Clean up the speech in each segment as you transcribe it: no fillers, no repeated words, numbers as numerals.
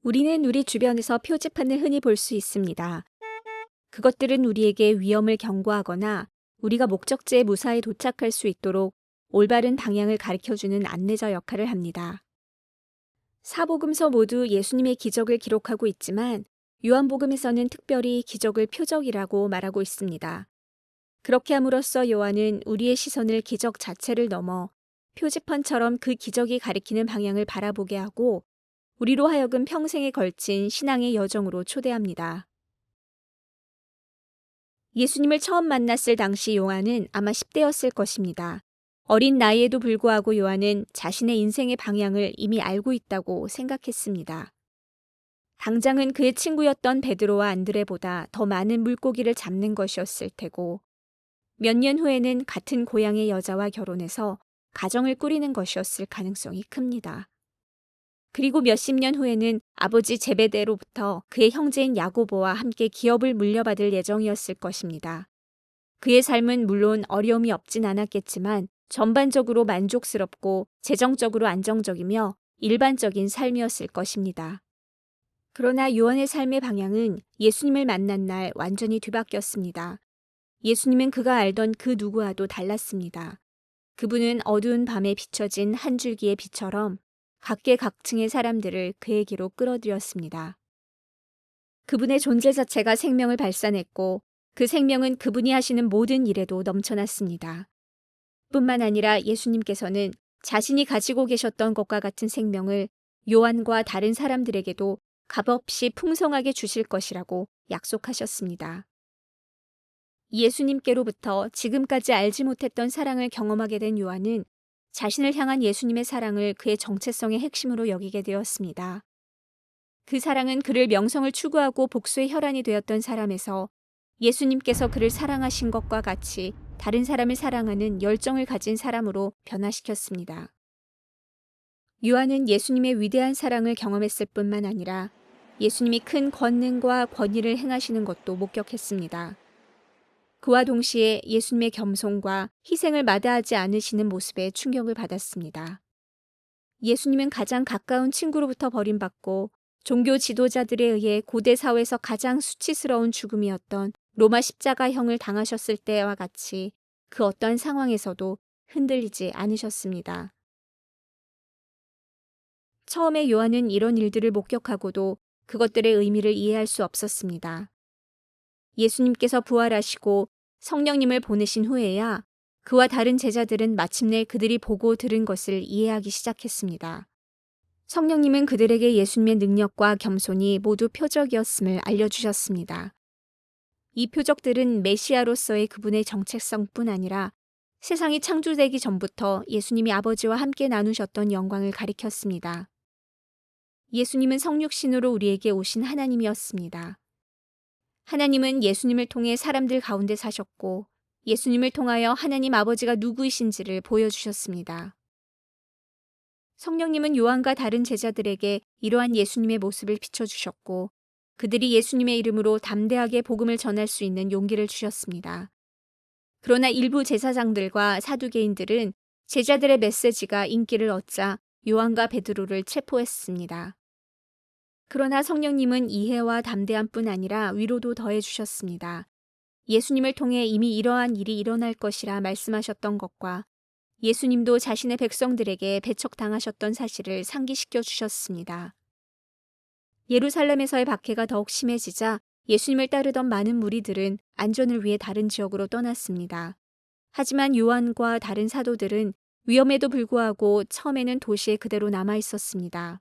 우리는 우리 주변에서 표지판을 흔히 볼 수 있습니다. 그것들은 우리에게 위험을 경고하거나 우리가 목적지에 무사히 도착할 수 있도록 올바른 방향을 가르쳐주는 안내자 역할을 합니다. 사복음서 모두 예수님의 기적을 기록하고 있지만 요한복음에서는 특별히 기적을 표적이라고 말하고 있습니다. 그렇게 함으로써 요한은 우리의 시선을 기적 자체를 넘어 표지판처럼 그 기적이 가리키는 방향을 바라보게 하고 우리로 하여금 평생에 걸친 신앙의 여정으로 초대합니다. 예수님을 처음 만났을 당시 요한은 아마 10대였을 것입니다. 어린 나이에도 불구하고 요한은 자신의 인생의 방향을 이미 알고 있다고 생각했습니다. 당장은 그의 친구였던 베드로와 안드레보다 더 많은 물고기를 잡는 것이었을 테고 몇 년 후에는 같은 고향의 여자와 결혼해서 가정을 꾸리는 것이었을 가능성이 큽니다. 그리고 몇십 년 후에는 아버지 제베데로부터 그의 형제인 야고보와 함께 기업을 물려받을 예정이었을 것입니다. 그의 삶은 물론 어려움이 없진 않았겠지만 전반적으로 만족스럽고 재정적으로 안정적이며 일반적인 삶이었을 것입니다. 그러나 요한의 삶의 방향은 예수님을 만난 날 완전히 뒤바뀌었습니다. 예수님은 그가 알던 그 누구와도 달랐습니다. 그분은 어두운 밤에 비춰진 한 줄기의 빛처럼 각계각층의 사람들을 그에게로 끌어들였습니다. 그분의 존재 자체가 생명을 발산했고 그 생명은 그분이 하시는 모든 일에도 넘쳐났습니다. 뿐만 아니라 예수님께서는 자신이 가지고 계셨던 것과 같은 생명을 요한과 다른 사람들에게도 값없이 풍성하게 주실 것이라고 약속하셨습니다. 예수님께로부터 지금까지 알지 못했던 사랑을 경험하게 된 요한은 자신을 향한 예수님의 사랑을 그의 정체성의 핵심으로 여기게 되었습니다. 그 사랑은 그를 명성을 추구하고 복수의 혈안이 되었던 사람에서 예수님께서 그를 사랑하신 것과 같이 다른 사람을 사랑하는 열정을 가진 사람으로 변화시켰습니다. 요한은 예수님의 위대한 사랑을 경험했을 뿐만 아니라 예수님이 큰 권능과 권위를 행하시는 것도 목격했습니다. 그와 동시에 예수님의 겸손과 희생을 마다하지 않으시는 모습에 충격을 받았습니다. 예수님은 가장 가까운 친구로부터 버림받고 종교 지도자들에 의해 고대 사회에서 가장 수치스러운 죽음이었던 로마 십자가형을 당하셨을 때와 같이 그 어떠한 상황에서도 흔들리지 않으셨습니다. 처음에 요한은 이런 일들을 목격하고도 그것들의 의미를 이해할 수 없었습니다. 예수님께서 부활하시고 성령님을 보내신 후에야 그와 다른 제자들은 마침내 그들이 보고 들은 것을 이해하기 시작했습니다. 성령님은 그들에게 예수님의 능력과 겸손이 모두 표적이었음을 알려주셨습니다. 이 표적들은 메시아로서의 그분의 정체성뿐 아니라 세상이 창조되기 전부터 예수님이 아버지와 함께 나누셨던 영광을 가리켰습니다. 예수님은 성육신으로 우리에게 오신 하나님이었습니다. 하나님은 예수님을 통해 사람들 가운데 사셨고 예수님을 통하여 하나님 아버지가 누구이신지를 보여주셨습니다. 성령님은 요한과 다른 제자들에게 이러한 예수님의 모습을 비춰주셨고 그들이 예수님의 이름으로 담대하게 복음을 전할 수 있는 용기를 주셨습니다. 그러나 일부 제사장들과 사두개인들은 제자들의 메시지가 인기를 얻자 요한과 베드로를 체포했습니다. 그러나 성령님은 이해와 담대함뿐 아니라 위로도 더해 주셨습니다. 예수님을 통해 이미 이러한 일이 일어날 것이라 말씀하셨던 것과 예수님도 자신의 백성들에게 배척당하셨던 사실을 상기시켜 주셨습니다. 예루살렘에서의 박해가 더욱 심해지자 예수님을 따르던 많은 무리들은 안전을 위해 다른 지역으로 떠났습니다. 하지만 요한과 다른 사도들은 위험에도 불구하고 처음에는 도시에 그대로 남아 있었습니다.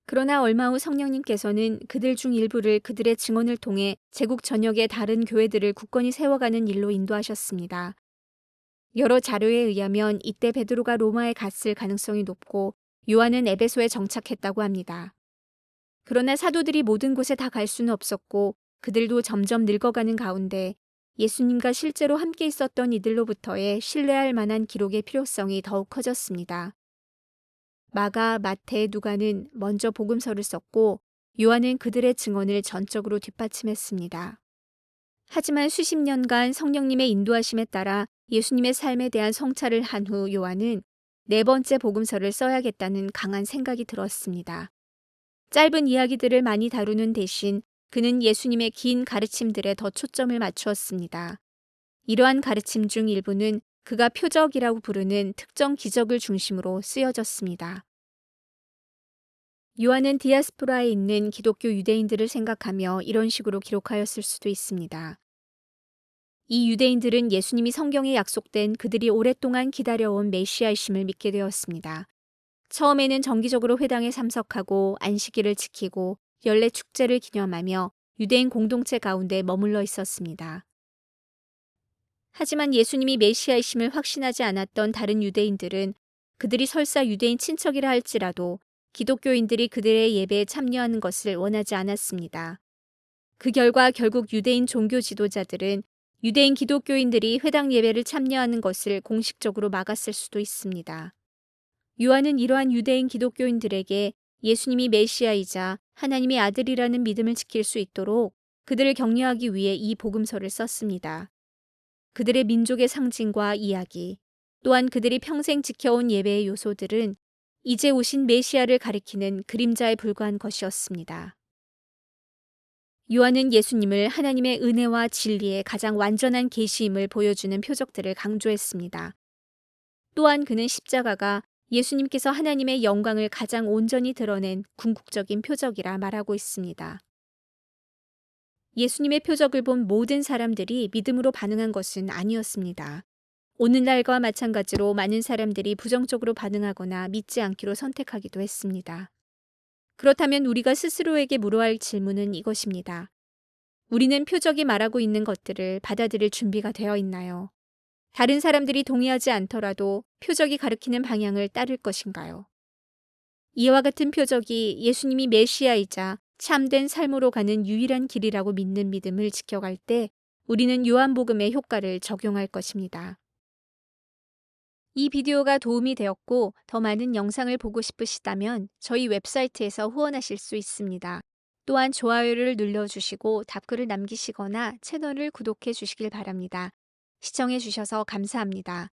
그러나 얼마 후 성령님께서는 그들 중 일부를 그들의 증언을 통해 제국 전역의 다른 교회들을 굳건히 세워가는 일로 인도하셨습니다. 여러 자료에 의하면 이때 베드로가 로마에 갔을 가능성이 높고 요한은 에베소에 정착했다고 합니다. 그러나 사도들이 모든 곳에 다 갈 수는 없었고 그들도 점점 늙어가는 가운데 예수님과 실제로 함께 있었던 이들로부터의 신뢰할 만한 기록의 필요성이 더욱 커졌습니다. 마가, 마태, 누가는 먼저 복음서를 썼고 요한은 그들의 증언을 전적으로 뒷받침했습니다. 하지만 수십 년간 성령님의 인도하심에 따라 예수님의 삶에 대한 성찰을 한 후 요한은 네 번째 복음서를 써야겠다는 강한 생각이 들었습니다. 짧은 이야기들을 많이 다루는 대신 그는 예수님의 긴 가르침들에 더 초점을 맞추었습니다. 이러한 가르침 중 일부는 그가 표적이라고 부르는 특정 기적을 중심으로 쓰여졌습니다. 요한은 디아스포라에 있는 기독교 유대인들을 생각하며 이런 식으로 기록하였을 수도 있습니다. 이 유대인들은 예수님이 성경에 약속된 그들이 오랫동안 기다려온 메시아이심을 믿게 되었습니다. 처음에는 정기적으로 회당에 참석하고 안식일을 지키고 연례 축제를 기념하며 유대인 공동체 가운데 머물러 있었습니다. 하지만 예수님이 메시아이심을 확신하지 않았던 다른 유대인들은 그들이 설사 유대인 친척이라 할지라도 기독교인들이 그들의 예배에 참여하는 것을 원하지 않았습니다. 그 결과 결국 유대인 종교 지도자들은 유대인 기독교인들이 회당 예배를 참여하는 것을 공식적으로 막았을 수도 있습니다. 요한은 이러한 유대인 기독교인들에게 예수님이 메시아이자 하나님의 아들이라는 믿음을 지킬 수 있도록 그들을 격려하기 위해 이 복음서를 썼습니다. 그들의 민족의 상징과 이야기, 또한 그들이 평생 지켜온 예배의 요소들은 이제 오신 메시아를 가리키는 그림자에 불과한 것이었습니다. 요한은 예수님을 하나님의 은혜와 진리의 가장 완전한 계시임을 보여주는 표적들을 강조했습니다. 또한 그는 십자가가 예수님께서 하나님의 영광을 가장 온전히 드러낸 궁극적인 표적이라 말하고 있습니다. 예수님의 표적을 본 모든 사람들이 믿음으로 반응한 것은 아니었습니다. 오늘날과 마찬가지로 많은 사람들이 부정적으로 반응하거나 믿지 않기로 선택하기도 했습니다. 그렇다면 우리가 스스로에게 물어야 할 질문은 이것입니다. 우리는 표적이 말하고 있는 것들을 받아들일 준비가 되어 있나요? 다른 사람들이 동의하지 않더라도 표적이 가리키는 방향을 따를 것인가요? 이와 같은 표적이 예수님이 메시아이자 참된 삶으로 가는 유일한 길이라고 믿는 믿음을 지켜갈 때 우리는 요한복음의 효과를 적용할 것입니다. 이 비디오가 도움이 되었고 더 많은 영상을 보고 싶으시다면 저희 웹사이트에서 후원하실 수 있습니다. 또한 좋아요를 눌러주시고 답글을 남기시거나 채널을 구독해 주시길 바랍니다. 시청해 주셔서 감사합니다.